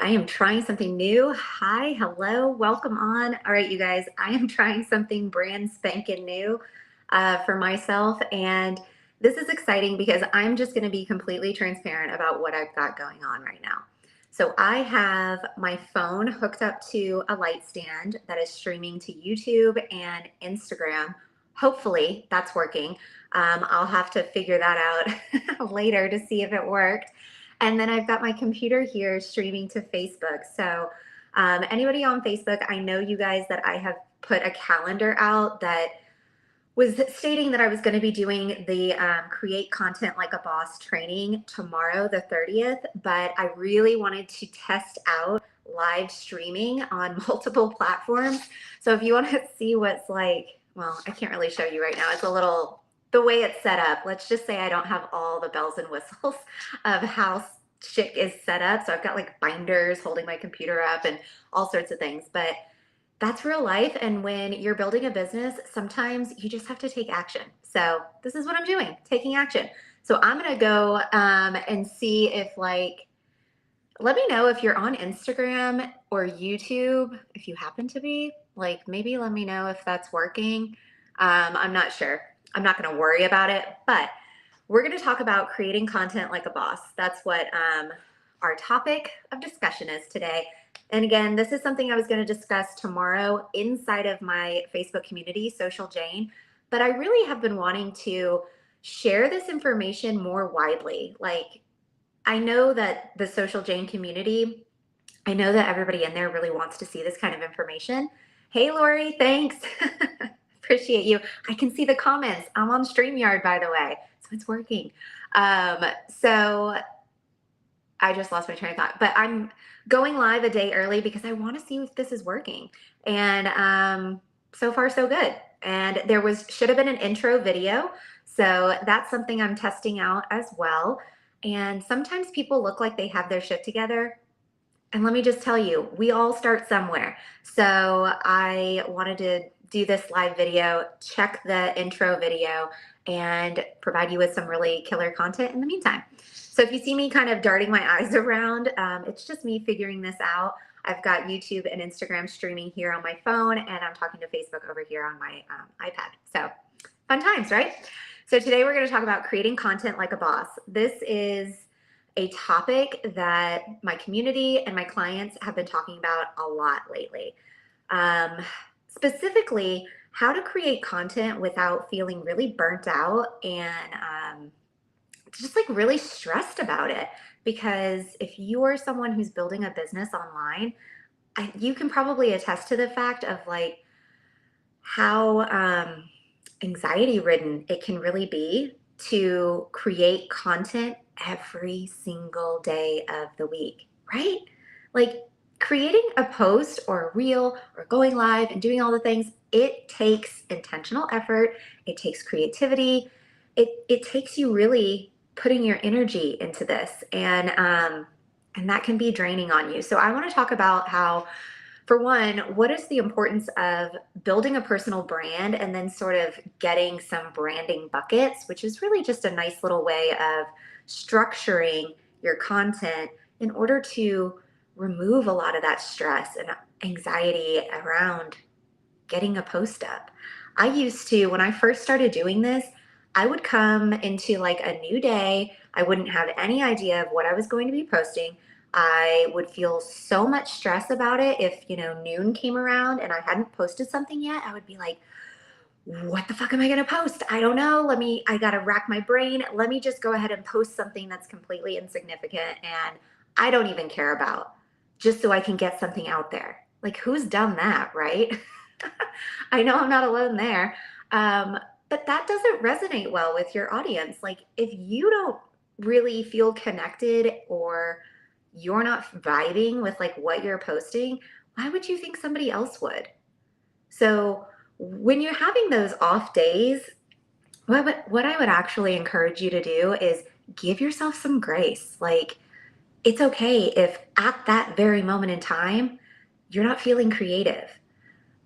I am trying something new. Hi, hello, welcome on. All right, you guys, I am trying something brand spanking new for myself. And this is exciting because I'm just going to be completely transparent about what I've got going on right now. So I have my phone hooked up to a light stand that is streaming to YouTube and Instagram. Hopefully that's working. I'll have to figure that out later to see if it worked. And then I've got my computer here streaming to Facebook. So anybody on Facebook, I know you guys that I have put a calendar out that was stating that I was going to be doing the Create Content Like a Boss training tomorrow, the 30th, but I really wanted to test out live streaming on multiple platforms. So if you want to see what's like, well, I can't really show you right now. It's a little, the way it's set up. Let's just say I don't have all the bells and whistles of how shit is set up. So I've got like binders holding my computer up and all sorts of things. But that's real life. And when you're building a business, sometimes you just have to take action. So this is what I'm doing, taking action. So I'm going to go and see if let me know if you're on Instagram or YouTube, if you happen to be, like maybe let me know if that's working. I'm not sure. I'm not going to worry about it, but we're going to talk about creating content like a boss. That's what our topic of discussion is today. And again, this is something I was going to discuss tomorrow inside of my Facebook community, Social Jane. But I really have been wanting to share this information more widely. Like, I know that the Social Jane community, I know that everybody in there really wants to see this kind of information. Hey, Lori, thanks. Appreciate you. I can see the comments. I'm on StreamYard, by the way, so it's working. So I just lost my train of thought, but I'm going live a day early because I want to see if this is working. And so far, so good. And there should have been an intro video. So that's something I'm testing out as well. And sometimes people look like they have their shit together. And let me just tell you, we all start somewhere. So I wanted to do this live video, check the intro video, and provide you with some really killer content in the meantime. So if you see me kind of darting my eyes around, it's just me figuring this out. I've got YouTube and Instagram streaming here on my phone, and I'm talking to Facebook over here on my iPad. So fun times, right? So today we're going to talk about creating content like a boss. This is a topic that my community and my clients have been talking about a lot lately. Specifically, how to create content without feeling really burnt out and just like really stressed about it. Because if you're someone who's building a business online, you can probably attest to the fact of like how anxiety ridden it can really be to create content every single day of the week, right? Like creating a post or a reel or going live and doing all the things, it takes intentional effort, it takes creativity, it takes you really putting your energy into this, and that can be draining on you. So I want to talk about how, for one, what is the importance of building a personal brand and then sort of getting some branding buckets, which is really just a nice little way of structuring your content in order to remove a lot of that stress and anxiety around getting a post up. I used to, when I first started doing this, I would come into like a new day. I wouldn't have any idea of what I was going to be posting. I would feel so much stress about it if, noon came around and I hadn't posted something yet. I would be like, what the fuck am I going to post? I don't know. I got to rack my brain. Let me just go ahead and post something that's completely insignificant and I don't even care about, just so I can get something out there. Like, who's done that, right? I know I'm not alone there. But that doesn't resonate well with your audience. Like, if you don't really feel connected or you're not vibing with like what you're posting, why would you think somebody else would? So when you're having those off days, what I would actually encourage you to do is give yourself some grace. Like, it's okay if at that very moment in time, you're not feeling creative.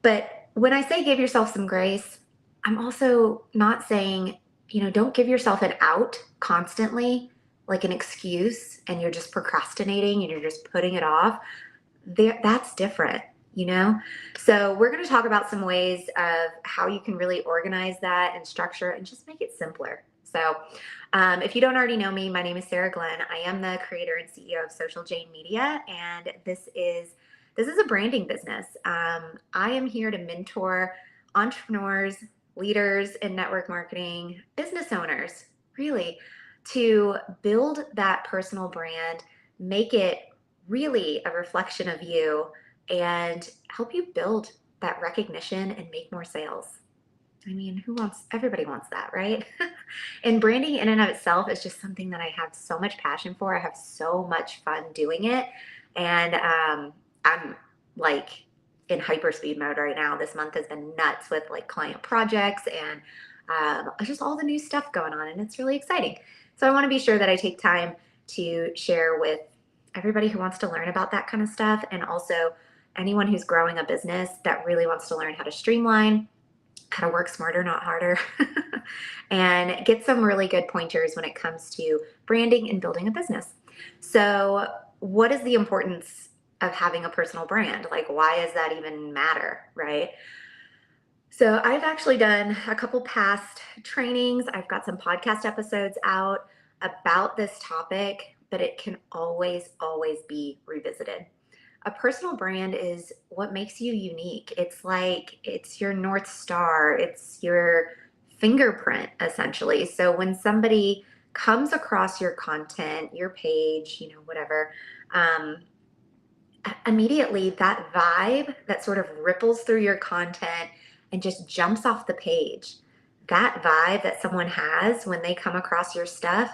But when I say give yourself some grace, I'm also not saying, don't give yourself an out constantly like an excuse and you're just procrastinating and you're just putting it off, that's different, you know? So we're going to talk about some ways of how you can really organize that and structure and just make it simpler. So if you don't already know me, my name is Sarah Glenn. I am the creator and CEO of Social Jane Media, and this is a branding business. I am here to mentor entrepreneurs, leaders in network marketing, business owners, really, to build that personal brand, make it really a reflection of you, and help you build that recognition and make more sales. I mean, everybody wants that, right? And branding in and of itself is just something that I have so much passion for. I have so much fun doing it. And I'm like in hyperspeed mode right now. This month has been nuts with like client projects and just all the new stuff going on. And it's really exciting. So I want to be sure that I take time to share with everybody who wants to learn about that kind of stuff. And also anyone who's growing a business that really wants to learn how to streamline, how to work smarter, not harder, and get some really good pointers when it comes to branding and building a business. So, what is the importance of having a personal brand? Like, why does that even matter, right? So, I've actually done a couple past trainings. I've got some podcast episodes out about this topic, but it can always, always be revisited. A personal brand is what makes you unique. It's your North Star, it's your fingerprint, essentially. So when somebody comes across your content, your page, whatever, um, immediately that vibe that sort of ripples through your content and just jumps off the page, that vibe that someone has when they come across your stuff,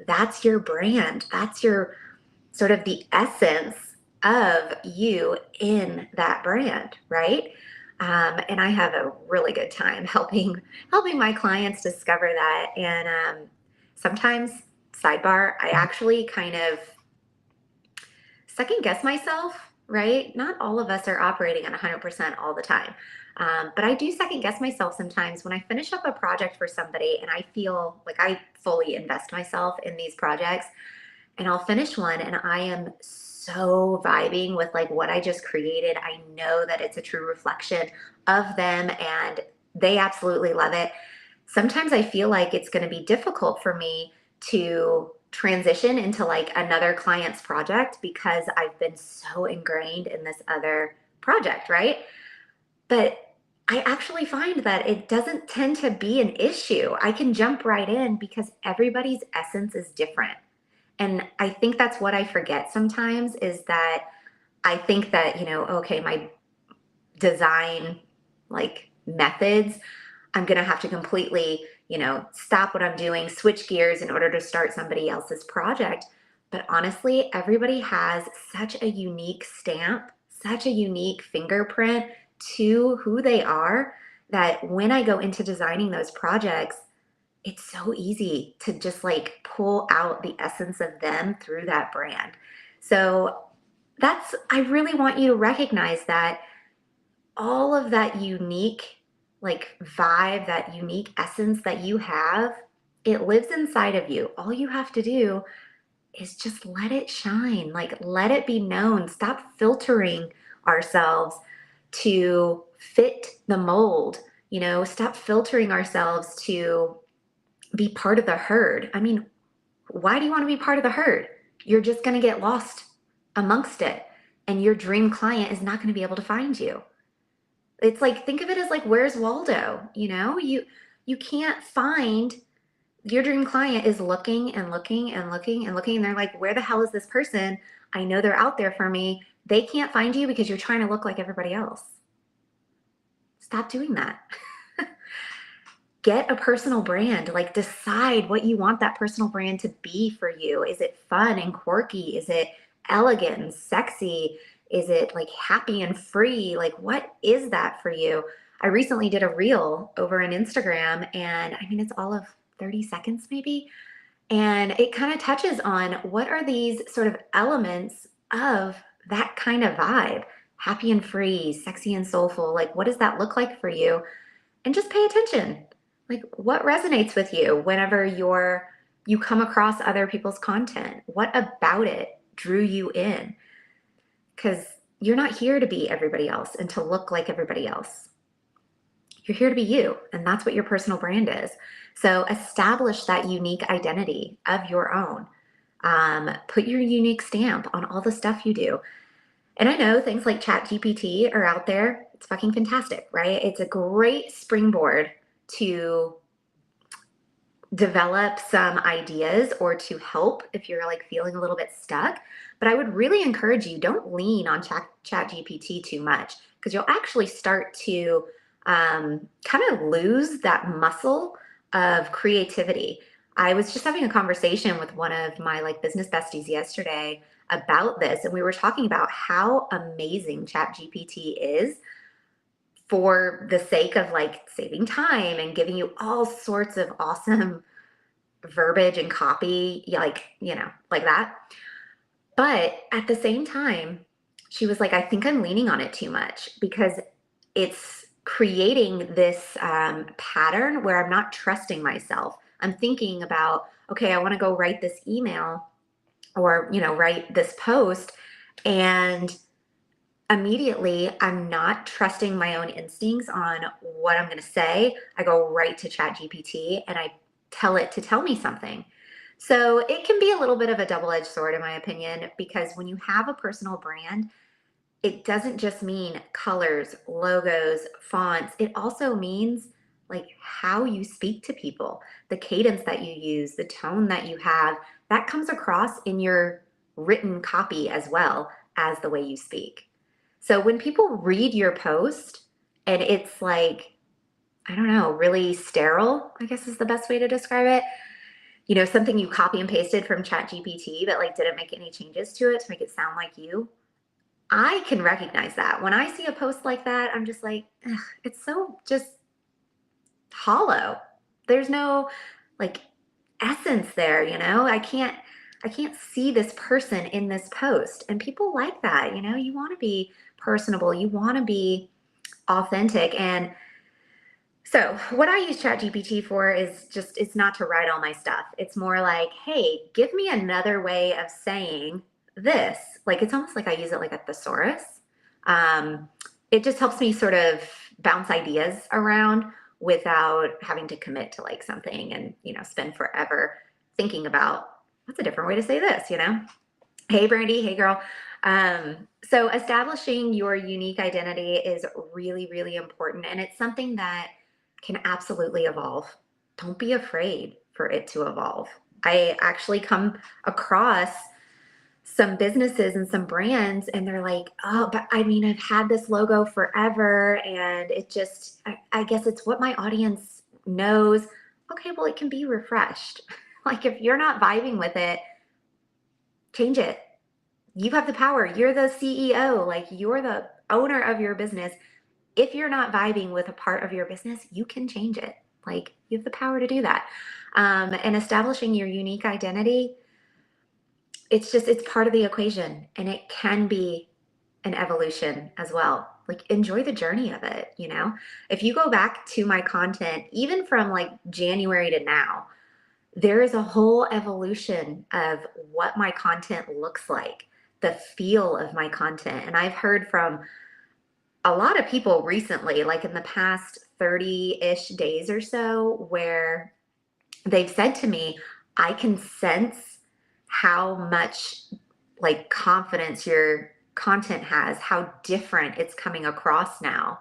that's your brand. That's your sort of the essence of you in that brand, right? And I have a really good time helping my clients discover that. And sometimes, sidebar, I actually kind of second guess myself, right? Not all of us are operating at 100% all the time. But I do second guess myself sometimes when I finish up a project for somebody and I feel like I fully invest myself in these projects, and I'll finish one and I am so vibing with like what I just created. I know that it's a true reflection of them and they absolutely love it. Sometimes I feel like it's going to be difficult for me to transition into like another client's project because I've been so ingrained in this other project, right? But I actually find that it doesn't tend to be an issue. I can jump right in because everybody's essence is different. And I think that's what I forget sometimes is that I think that, okay, my design like methods, I'm going to have to completely, stop what I'm doing, switch gears in order to start somebody else's project. But honestly, everybody has such a unique stamp, such a unique fingerprint to who they are that when I go into designing those projects, it's so easy to just like pull out the essence of them through that brand. So I really want you to recognize that all of that unique like vibe, that unique essence that you have, it lives inside of you. All you have to do is just let it shine, like let it be known. Stop filtering ourselves to fit the mold, stop filtering ourselves to be part of the herd. I mean, why do you want to be part of the herd? You're just going to get lost amongst it, and your dream client is not going to be able to find you. It's like, think of it as like, where's Waldo? You can't find your dream client is looking and looking and looking and looking, and they're like, where the hell is this person? I know they're out there for me. They can't find you because you're trying to look like everybody else. Stop doing that. Get a personal brand, like decide what you want that personal brand to be for you. Is it fun and quirky? Is it elegant and sexy? Is it like happy and free? Like, what is that for you? I recently did a reel over on Instagram, and I mean, it's all of 30 seconds maybe. And it kind of touches on what are these sort of elements of that kind of vibe, happy and free, sexy and soulful. Like, what does that look like for you? And just pay attention. Like, what resonates with you whenever you're you come across other people's content? What about it drew you in? Because you're not here to be everybody else and to look like everybody else. You're here to be you, and that's what your personal brand is. So establish that unique identity of your own. Put your unique stamp on all the stuff you do. And I know things like ChatGPT are out there. It's fucking fantastic, right? It's a great springboard to develop some ideas or to help if you're like feeling a little bit stuck. But I would really encourage you, don't lean on ChatGPT too much, because you'll actually start to kind of lose that muscle of creativity. I was just having a conversation with one of my like business besties yesterday about this, and we were talking about how amazing ChatGPT is for the sake of like saving time and giving you all sorts of awesome verbiage and copy, like, like that. But at the same time, she was like, I think I'm leaning on it too much because it's creating this pattern where I'm not trusting myself. I'm thinking about, okay, I want to go write this email or, write this post. And immediately I'm not trusting my own instincts on what I'm going to say. I go right to ChatGPT and I tell it to tell me something. So it can be a little bit of a double-edged sword, in my opinion, because when you have a personal brand, it doesn't just mean colors, logos, fonts. It also means like how you speak to people, the cadence that you use, the tone that you have, that comes across in your written copy as well as the way you speak. So when people read your post and it's like, I don't know, really sterile, I guess is the best way to describe it. Something you copy and pasted from ChatGPT that like didn't make any changes to it to make it sound like you. I can recognize that. When I see a post like that, I'm just like, ugh, it's so just hollow. There's no like essence there, I can't see this person in this post. And people like that, you want to be personable, you want to be authentic. And so what I use ChatGPT for is just, it's not to write all my stuff. It's more like, hey, give me another way of saying this. Like, it's almost like I use it like a thesaurus. It just helps me sort of bounce ideas around without having to commit to like something and, spend forever thinking about what's a different way to say this. Hey, Brandy. Hey, girl. So establishing your unique identity is really, really important. And it's something that can absolutely evolve. Don't be afraid for it to evolve. I actually come across some businesses and some brands and they're like, oh, but I mean, I've had this logo forever and it just, I guess it's what my audience knows. Okay, well, it can be refreshed. Like if you're not vibing with it, change it. You have the power. You're the CEO, like you're the owner of your business. If you're not vibing with a part of your business, you can change it. Like you have the power to do that. And establishing your unique identity, it's part of the equation and it can be an evolution as well. Like enjoy the journey of it. If you go back to my content, even from like January to now, there is a whole evolution of what my content looks like, the feel of my content. And I've heard from a lot of people recently, like in the past 30-ish days or so, where they've said to me, I can sense how much like confidence your content has, how different it's coming across now.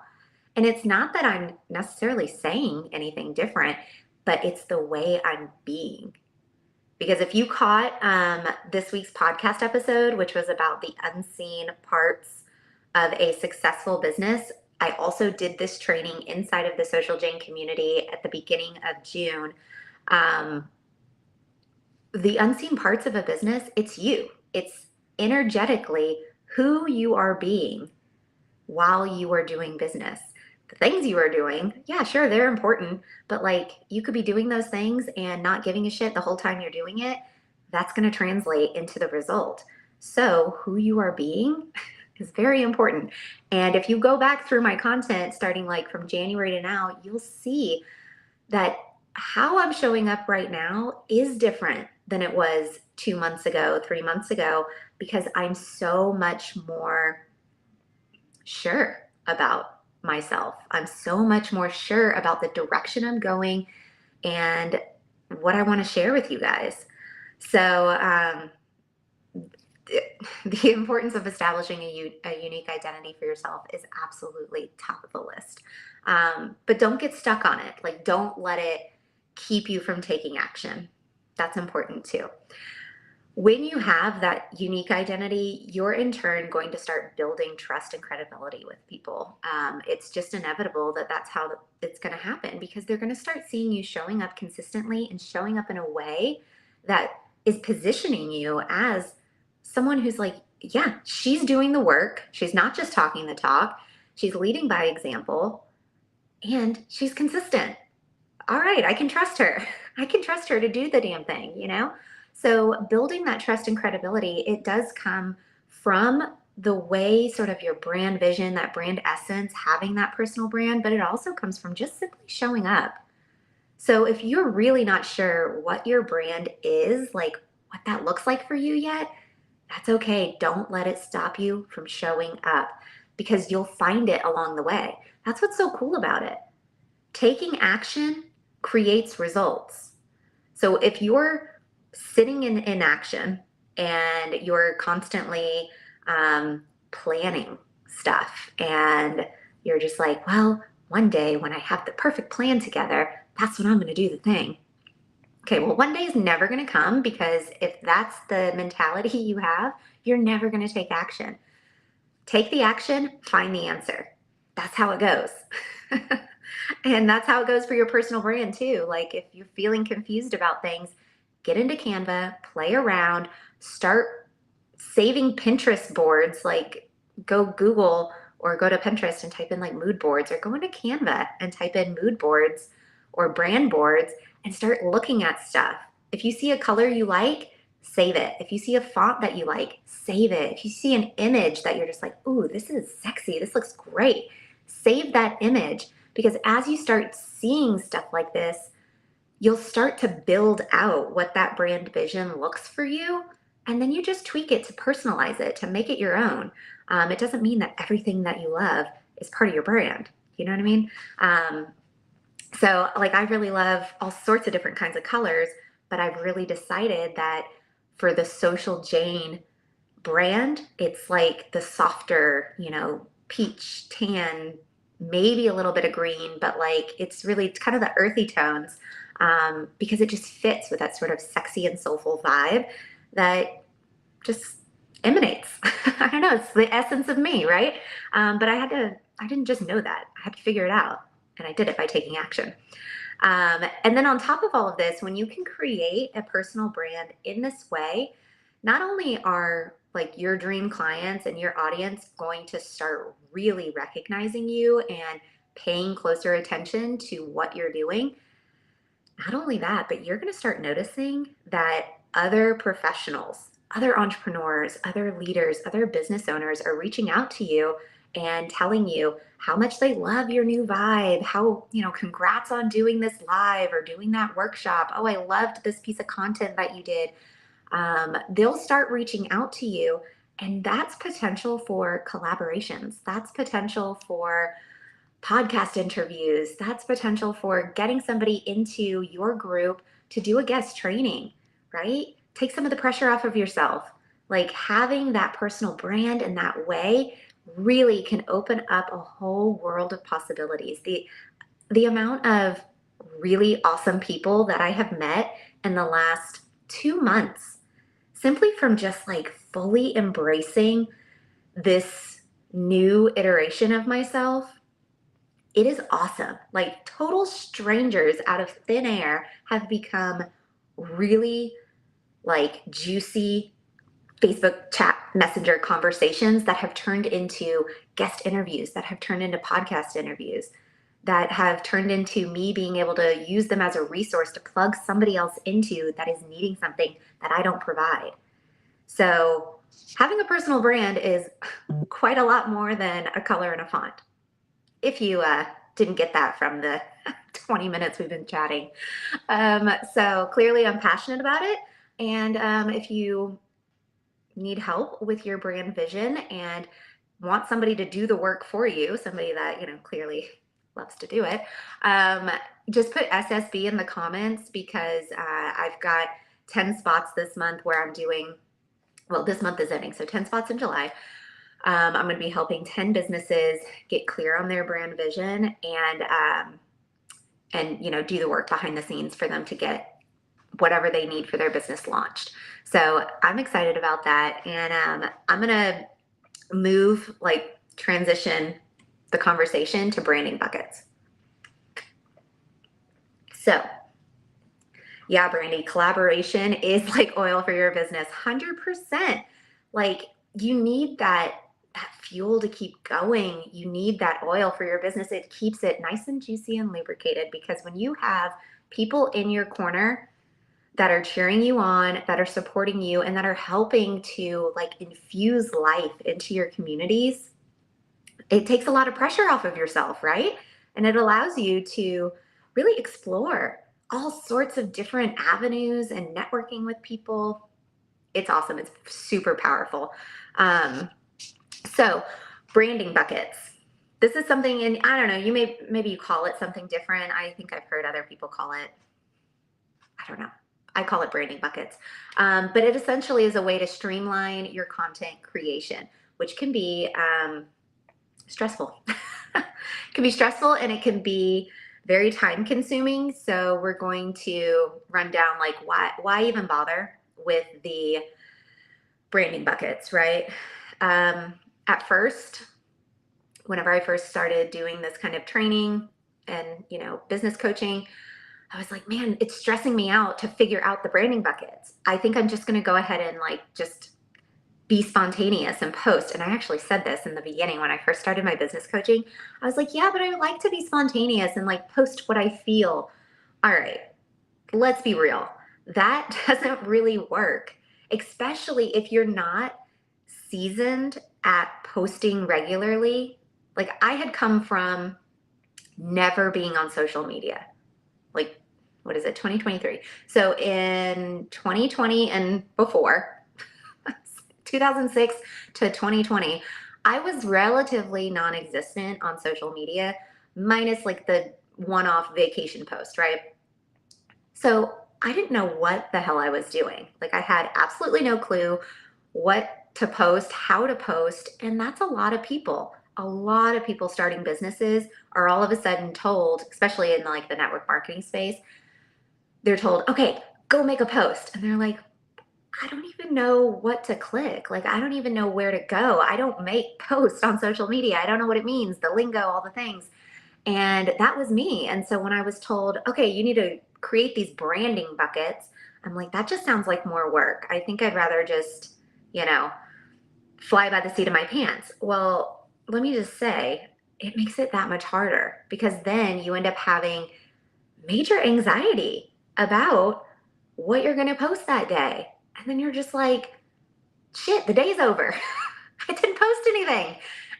And it's not that I'm necessarily saying anything different, but it's the way I'm being. Because if you caught this week's podcast episode, which was about the unseen parts of a successful business, I also did this training inside of the Social Jane community at the beginning of June. The unseen parts of a business, it's you. It's energetically who you are being while you are doing business. The things you are doing, yeah, sure, they're important, but like you could be doing those things and not giving a shit the whole time you're doing it. That's going to translate into the result. So who you are being is very important. And if you go back through my content starting like from January to now, you'll see that how I'm showing up right now is different than it was 2 months ago, 3 months ago, because I'm so much more sure about myself. I'm so much more sure about the direction I'm going and what I want to share with you guys. So, the importance of establishing a unique identity for yourself is absolutely top of the list. But don't get stuck on it. Like, don't let it keep you from taking action. That's important too. When you have that unique identity, you're in turn going to start building trust and credibility with people. It's just inevitable that that's how it's going to happen because they're going to start seeing you showing up consistently and showing up in a way that is positioning you as someone who's like, yeah, she's doing the work. She's not just talking the talk. She's leading by example and she's consistent. All right, I can trust her. I can trust her to do the damn thing, you know? So building that trust and credibility, it does come from the way sort of your brand vision, that brand essence, having that personal brand, but it also comes from just simply showing up. So if you're really not sure what your brand is, like what that looks like for you yet, that's okay. Don't let it stop you from showing up because you'll find it along the way. That's what's so cool about it. Taking action creates results. So if you're sitting in inaction and you're constantly planning stuff and you're just like, well, one day when I have the perfect plan together, that's when I'm going to do the thing. Okay, well, one day is never going to come because if that's the mentality you have, you're never going to take action. Take the action, find the answer. That's how it goes. And that's how it goes for your personal brand too. Like if you're feeling confused about things, get into Canva, play around, start saving Pinterest boards, like go Google or go to Pinterest and type in like mood boards or go into Canva and type in mood boards or brand boards and start looking at stuff. If you see a color you like, save it. If you see a font that you like, save it. If you see an image that you're just like, ooh, this is sexy, this looks great, save that image because as you start seeing stuff like this, you'll start to build out what that brand vision looks for you. And then you just tweak it to personalize it, to make it your own. It doesn't mean that everything that you love is part of your brand. You know what I mean? So like I really love all sorts of different kinds of colors, but I've really decided that for the Social Jane brand, it's like the softer, peach, tan, maybe a little bit of green, but like it's kind of the earthy tones because it just fits with that sort of sexy and soulful vibe that just emanates. I don't know, it's the essence of me, right? But I didn't just know that. I had to figure it out. And I did it by taking action. And then on top of all of this, when you can create a personal brand in this way, not only are like your dream clients and your audience going to start really recognizing you and paying closer attention to what you're doing, not only that, but you're going to start noticing that other professionals, other entrepreneurs, other leaders, other business owners are reaching out to you and telling you how much they love your new vibe, how, congrats on doing this live or doing that workshop. Oh, I loved this piece of content that you did. They'll start reaching out to you, and that's potential for collaborations. That's potential for podcast interviews. That's potential for getting somebody into your group to do a guest training, right? Take some of the pressure off of yourself. Like having that personal brand in that way really can open up a whole world of possibilities. The amount of really awesome people that I have met in the last 2 months, simply from just like fully embracing this new iteration of myself, it is awesome. Like total strangers out of thin air have become really like juicy Facebook chat messenger conversations that have turned into guest interviews, that have turned into podcast interviews, that have turned into me being able to use them as a resource to plug somebody else into that is needing something that I don't provide. So having a personal brand is quite a lot more than a color and a font. If you didn't get that from the 20 minutes we've been chatting. So clearly I'm passionate about it. And if you need help with your brand vision and want somebody to do the work for you, somebody that, clearly loves to do it, just put SSB in the comments because I've got 10 spots this month where I'm doing, well, this month is ending, so 10 spots in July. I'm going to be helping 10 businesses get clear on their brand vision and do the work behind the scenes for them to get whatever they need for their business launched. So I'm excited about that. And I'm going to transition the conversation to branding buckets. So yeah, Brandy, collaboration is like oil for your business, 100%. Like you need that fuel to keep going. You need that oil for your business. It keeps it nice and juicy and lubricated, because when you have people in your corner that are cheering you on, that are supporting you, and that are helping to infuse life into your communities, it takes a lot of pressure off of yourself, right? And it allows you to really explore all sorts of different avenues and networking with people. It's awesome. It's super powerful. So branding buckets. This is something, and I don't know, maybe you call it something different. I think I've heard other people call it, I don't know. I call it branding buckets. But it essentially is a way to streamline your content creation, which can be stressful. It can be stressful and it can be very time consuming. So we're going to run down why even bother with the branding buckets, right? At first, whenever I first started doing this kind of training and, business coaching, I was like, man, it's stressing me out to figure out the branding buckets. I think I'm just going to go ahead and just be spontaneous and post. And I actually said this in the beginning when I first started my business coaching. I was like, yeah, but I would like to be spontaneous and post what I feel. All right, let's be real. That doesn't really work, especially if you're not seasoned at posting regularly. I had come from never being on social media. What is it, 2023? So in 2020 and before, 2006 to 2020, I was relatively non-existent on social media, minus the one-off vacation post, right? So I didn't know what the hell I was doing. I had absolutely no clue what to post, how to post, and that's a lot of people. A lot of people starting businesses are all of a sudden told, especially in the network marketing space, they're told, okay, go make a post. And they're like, I don't even know what to click. I don't even know where to go. I don't make posts on social media. I don't know what it means, the lingo, all the things. And that was me. And so when I was told, okay, you need to create these branding buckets, I'm like, that just sounds like more work. I think I'd rather just, fly by the seat of my pants. Well, let me just say, it makes it that much harder, because then you end up having major anxiety about what you're going to post that day. And then you're just like, shit, the day's over. I didn't post anything.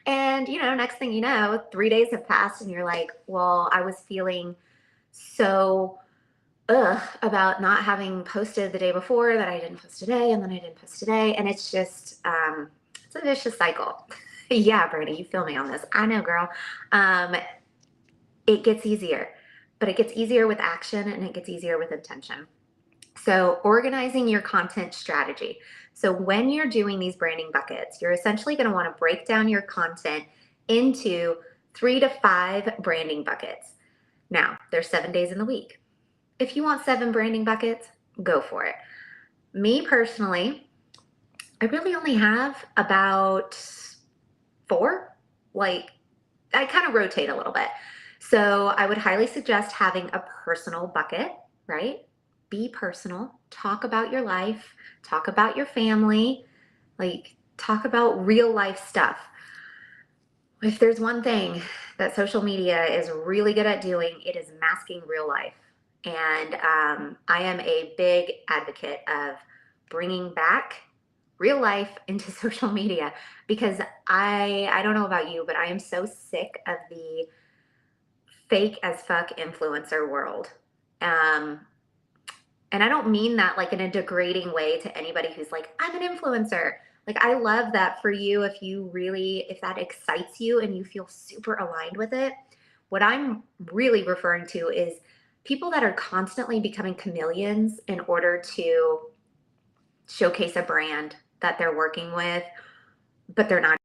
And, next thing you know, 3 days have passed and you're like, well, I was feeling so about not having posted the day before that I didn't post today, and then I didn't post today. And it's just, it's a vicious cycle. Yeah, Brady, you feel me on this. I know, girl. It gets easier, but it gets easier with action and it gets easier with intention. So organizing your content strategy. So when you're doing these branding buckets, you're essentially going to want to break down your content into 3 to 5 branding buckets. Now, there's 7 days in the week. If you want 7 branding buckets, go for it. Me personally, I really only have about 4. I kind of rotate a little bit. So I would highly suggest having a personal bucket, right? Be personal, talk about your life, talk about your family, talk about real life stuff. If there's one thing that social media is really good at doing, it is masking real life. And I am a big advocate of bringing back real life into social media, because I don't know about you, but I am so sick of the fake as fuck influencer world. Um, and I don't mean that like in a degrading way to anybody who's like, I'm an influencer. Like, I love that for you if that excites you and you feel super aligned with it. What I'm really referring to is people that are constantly becoming chameleons in order to showcase a brand that they're working with, but they're not